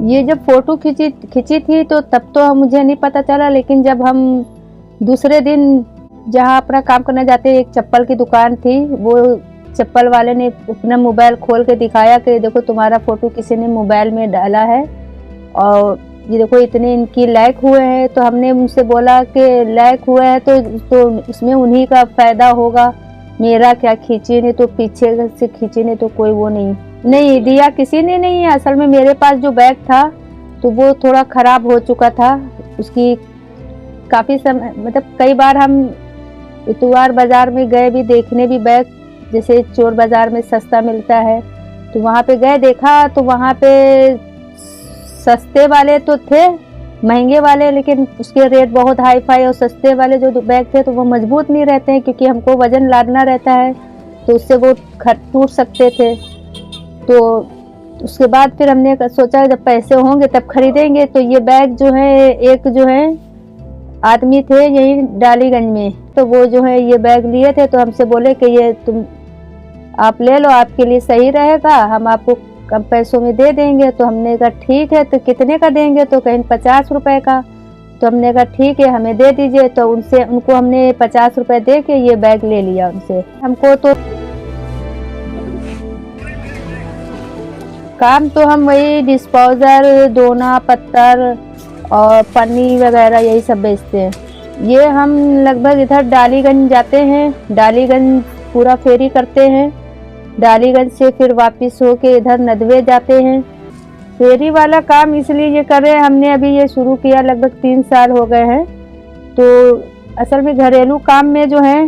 ये जब फोटो खींची थी तो तब तो मुझे नहीं पता चला, लेकिन जब हम दूसरे दिन जहाँ अपना काम करने जाते, एक चप्पल की दुकान थी, वो चप्पल वाले ने अपना मोबाइल खोल के दिखाया कि देखो तुम्हारा फोटो किसी ने मोबाइल में डाला है और ये देखो इतने इनकी लाइक हुए हैं। तो हमने उनसे बोला कि लाइक हुए हैं तो उसमें उन्हीं का फायदा होगा, मेरा क्या, खींचे ने तो पीछे से खींचे ने तो कोई वो नहीं दिया, किसी ने नहीं। असल में मेरे पास जो बैग था तो वो थोड़ा खराब हो चुका था, उसकी काफ़ी समय, मतलब कई बार हम इतवार बाज़ार में गए भी देखने भी बैग, जैसे चोर बाज़ार में सस्ता मिलता है तो वहाँ पे गए, देखा तो वहाँ पे सस्ते वाले तो थे, महंगे वाले, लेकिन उसके रेट बहुत हाई फाई, और सस्ते वाले जो बैग थे तो वो मजबूत नहीं रहते हैं क्योंकि हमको वजन लादना रहता है तो उससे वो टूट सकते थे। तो उसके बाद फिर हमने सोचा जब पैसे होंगे तब खरीदेंगे। तो ये बैग जो है, एक जो है आदमी थे यही डालीगंज में, तो वो जो है ये बैग लिए थे तो हमसे बोले कि ये तुम आप ले लो, आपके लिए सही रहेगा, हम आपको कम पैसों में दे देंगे। तो हमने कहा ठीक है, तो कितने का देंगे, तो कहीं 50 रुपए का। तो हमने कहा ठीक है हमें दे दीजिए। तो उनको हमने 50 रुपए दे के ये बैग ले लिया उनसे। हमको तो काम तो हम वही डिस्पोजर, दोना, पत्थर और पन्नी वगैरह यही सब बेचते हैं। ये हम लगभग इधर डालीगंज जाते हैं, डालीगंज पूरा फेरी करते हैं, डालीगंज से फिर वापस होके इधर नदवे जाते हैं। फेरी वाला काम इसलिए ये कर रहे हैं, हमने अभी ये शुरू किया, लगभग 3 साल हो गए हैं। तो असल में घरेलू काम में जो है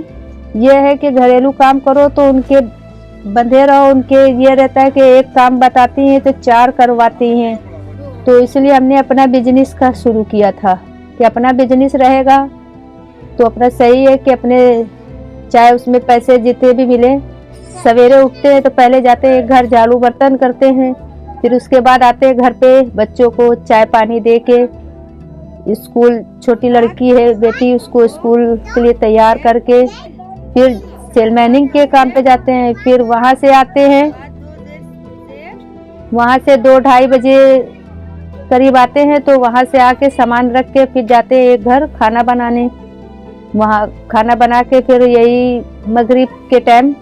ये है कि घरेलू काम करो तो उनके बंधे रहो, उनके ये रहता है कि एक काम बताती हैं तो 4 करवाती हैं। तो इसलिए हमने अपना बिजनेस का शुरू किया था कि अपना बिजनेस रहेगा तो अपना सही है कि अपने चाहे उसमें पैसे जितने भी मिले। सवेरे उठते हैं तो पहले जाते हैं घर झाड़ू बर्तन करते हैं, फिर उसके बाद आते हैं घर पे बच्चों को चाय पानी दे के, स्कूल, छोटी लड़की है बेटी, उसको स्कूल के लिए तैयार करके फिर सेलमैनिंग के काम पे जाते हैं। फिर वहाँ से आते हैं, वहाँ से 2-2:30 बजे करीब आते हैं। तो वहाँ से आके सामान रख के फिर जाते हैं एक घर खाना बनाने, वहाँ खाना बना के फिर यही मगरिब के टाइम,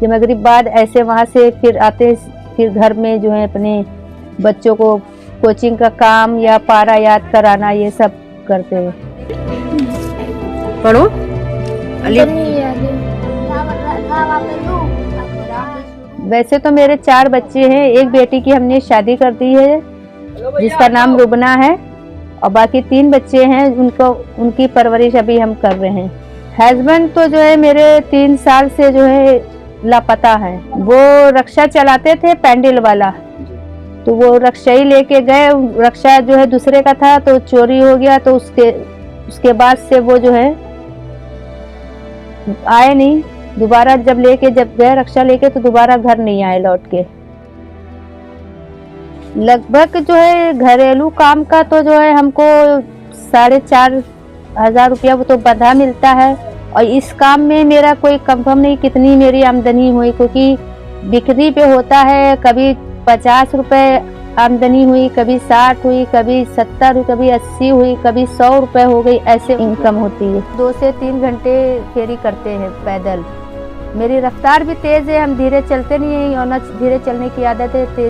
ये मगरिब बाद ऐसे वहाँ से फिर आते हैं, फिर घर में जो है अपने बच्चों को कोचिंग का काम या पारा याद कराना ये सब करते हैं। पढ़ो वैसे तो मेरे 4 बच्चे हैं, एक बेटी की हमने शादी कर दी है जिसका नाम रुबना है, और बाकी 3 बच्चे हैं उनकी परवरिश अभी हम कर रहे हैं। हस्बैंड तो जो है मेरे 3 साल से जो है लापता है। वो रक्षा चलाते थे पैंडल वाला, तो वो रक्षा ही लेके गए, रक्षा जो है दूसरे का था तो चोरी हो गया। तो उसके बाद से वो जो है आए नहीं दोबारा, जब गए रक्षा लेके तो दोबारा घर नहीं आए लौट के। लगभग जो है घरेलू काम का तो जो है हमको 4,500 रुपया वो तो बंधा मिलता है, और इस काम में मेरा कोई कंफर्म नहीं कितनी मेरी आमदनी हुई, क्योंकि बिक्री पे होता है, कभी 50 रुपए आमदनी हुई, कभी 60 हुई, कभी 70 हुई, कभी 80 हुई, कभी 100 रुपए हो गई, ऐसे इनकम होती है। 2 से 3 घंटे फेरी करते हैं पैदल। मेरी रफ्तार भी तेज है, हम धीरे चलते नहीं है, और न धीरे चलने की आदत है, तेज